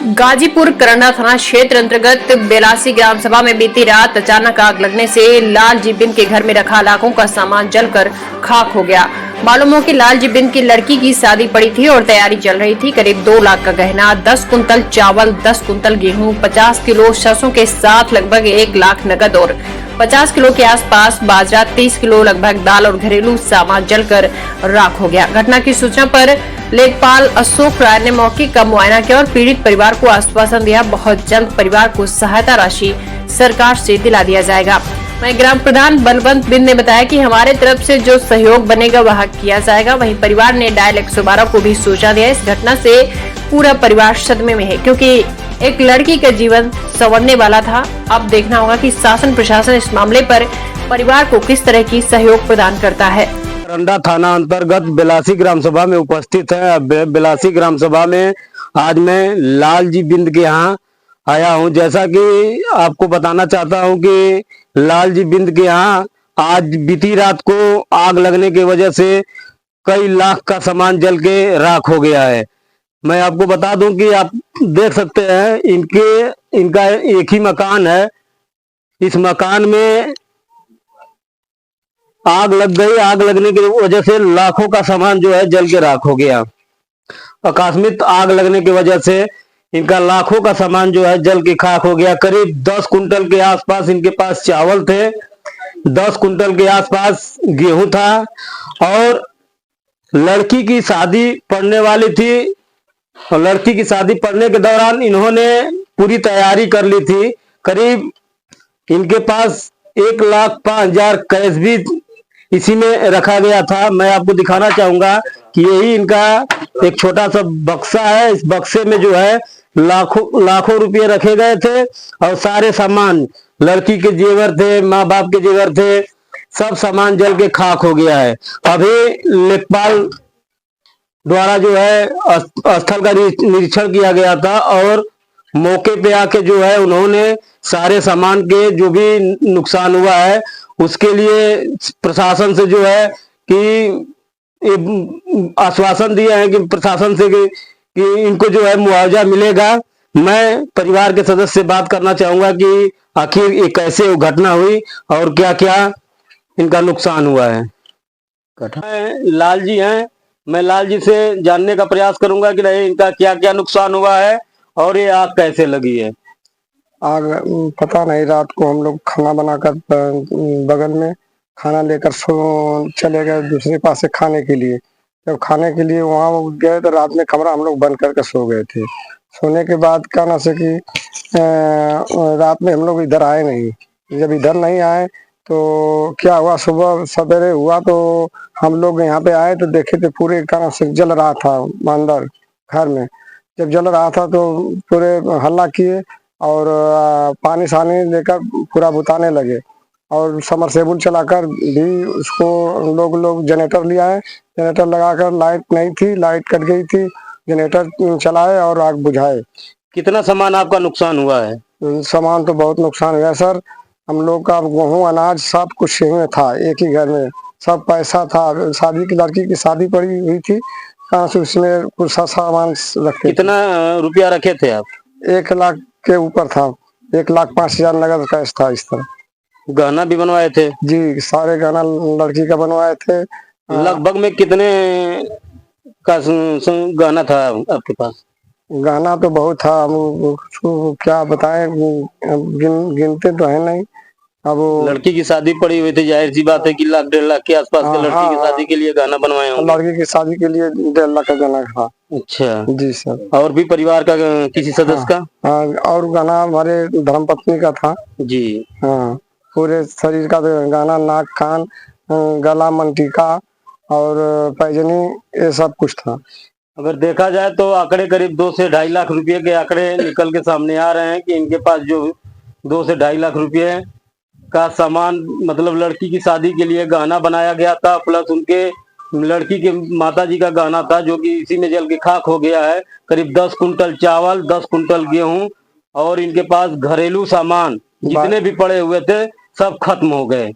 गाजीपुर करंडा थाना क्षेत्र अंतर्गत बेलासी ग्राम सभा में बीती रात अचानक आग लगने से लालजी बिंद के घर में रखा लाखों का सामान जलकर खाक हो गया। मालूम हो कि लालजी बिंद की लड़की की शादी पड़ी थी और तैयारी चल रही थी। करीब 2 लाख का गहना, 10 कुंतल चावल, 10 कुंतल गेहूं, 50 किलो सरसों के साथ लगभग 1 लाख नकद और 50 किलो के आसपास बाजरा, 30 किलो लगभग दाल और घरेलू सामान जलकर राख हो गया। घटना की सूचना पर लेखपाल अशोक राय ने मौके का मुआयना किया और पीड़ित परिवार को आश्वासन दिया बहुत जल्द परिवार को सहायता राशि सरकार से दिला दिया जाएगा। वहीं ग्राम प्रधान बलवंत बिंद ने बताया कि हमारे तरफ से जो सहयोग बनेगा वह किया जाएगा। वहीं परिवार ने डायल 112 को भी सूचना दिया। इस घटना से पूरा परिवार सदमे में है क्योंकि एक लड़की का जीवन संवरने वाला था। अब देखना होगा कि शासन प्रशासन इस मामले पर परिवार को किस तरह की सहयोग प्रदान करता है। करंडा थाना अंतर्गत बेलासी ग्राम सभा में उपस्थित है। बेलासी ग्राम सभा में आज मैं लालजी बिंद के यहाँ आया हूँ। जैसा कि आपको बताना चाहता हूँ कि लालजी बिंद के यहाँ आज बीती रात को आग लगने की वजह से कई लाख का सामान जल के राख हो गया है। मैं आपको बता दूं कि आप देख सकते हैं इनका एक ही मकान है। इस मकान में आग लग गई। आग लगने की वजह से लाखों का सामान जो है जल के राख हो गया। आकस्मिक आग लगने की वजह से इनका लाखों का सामान जो है जल के खाक हो गया। करीब 10 कुंटल के आसपास इनके पास चावल थे, 10 कुंटल के आसपास गेहूं था और लड़की की शादी पड़ने वाली थी। और लड़की की शादी पड़ने के दौरान इन्होंने पूरी तैयारी कर ली थी। करीब इनके पास 1,05,000 कैश भी इसी में रखा गया था। मैं आपको दिखाना चाहूंगा कि यही इनका एक छोटा सा बक्सा है। इस बक्से में जो है लाखों रुपये रखे गए थे और सारे सामान, लड़की के जेवर थे, माँ बाप के जेवर थे, सब सामान जल के खाक हो गया है। अभी लेखपाल द्वारा जो है स्थल का निरीक्षण किया गया था और मौके पे आके जो है उन्होंने सारे सामान के जो भी नुकसान हुआ है उसके लिए प्रशासन से जो है कि आश्वासन दिए हैं कि प्रशासन से कि इनको जो है मुआवजा मिलेगा। मैं परिवार के सदस्य से बात करना चाहूंगा कि आखिर ये कैसे घटना हुई और क्या क्या इनका नुकसान हुआ है। लालजी हैं, मैं लालजी से जानने का प्रयास करूंगा कि नहीं इनका क्या क्या नुकसान हुआ है और ये आग कैसे लगी है। आग पता नहीं, रात को हम लोग खाना बनाकर बगल में खाना लेकर चले गए दूसरे पास से खाने के लिए। जब खाने के लिए वहां गए तो रात में कमरा हम लोग बंद करके सो गए थे। सोने के बाद कहना से कि रात में हम लोग इधर आए नहीं। जब इधर नहीं आए तो क्या हुआ, सुबह सवेरे हुआ तो हम लोग यहाँ पे आए तो देखे थे पूरे कहना से जल रहा था अंदर घर में। जब जल रहा था तो पूरे हल्ला किए और पानी सानी लेकर पूरा बुताने लगे और समरसेबुल चलाकर भी उसको लोग जनरेटर लिया है। जनरेटर लगाकर, लाइट नहीं थी, लाइट कट गई थी, जनरेटर चलाए और आग बुझाए। कितना सामान आपका नुकसान हुआ है? सामान तो बहुत नुकसान हुआ सर। हम लोग का गेहूं, अनाज सब कुछ में था, एक ही घर में सब पैसा था। शादी की लड़की की शादी पड़ी हुई थी, उसमें कुछ सामान रखे। कितना रुपया रखे थे आप? 1 लाख के ऊपर था, 1,05,000 नगद कैश था। इस तरह गहना भी बनवाए थे? जी, सारे गहना लड़की का बनवाए थे। लगभग में कितने का गहना था आपके पास? गहना तो बहुत था, हम क्या बताएं, गिनते तो है नहीं। अब लड़की की शादी पड़ी हुई थी, जाहिर सी बात है कि 1 लाख 1.5 लाख के आसपास के लड़की की शादी के लिए गहना बनवाए होंगे। लड़की की शादी के लिए 1.5 लाख का गहना था। अच्छा जी सर। और भी परिवार का किसी सदस्य का? हाँ, और गहना हमारे धर्मपत्नी का था जी। हाँ, पूरे शरीर का गहना, नाक, कान, गला, मंटिका और पैजनी, ये सब कुछ था। अगर देखा जाए तो आंकड़े करीब 2 से 2.5 लाख रुपए के आंकड़े निकल के सामने आ रहे हैं कि इनके पास जो 2 से 2.5 लाख रुपए का सामान, मतलब लड़की की शादी के लिए गहना बनाया गया था, प्लस उनके लड़की के माताजी का गहना था जो कि इसी में जल के खाक हो गया है। करीब 10 कुंटल चावल, 10 कुंटल गेहूं और इनके पास घरेलू सामान जितने भी पड़े हुए थे सब खत्म हो गए।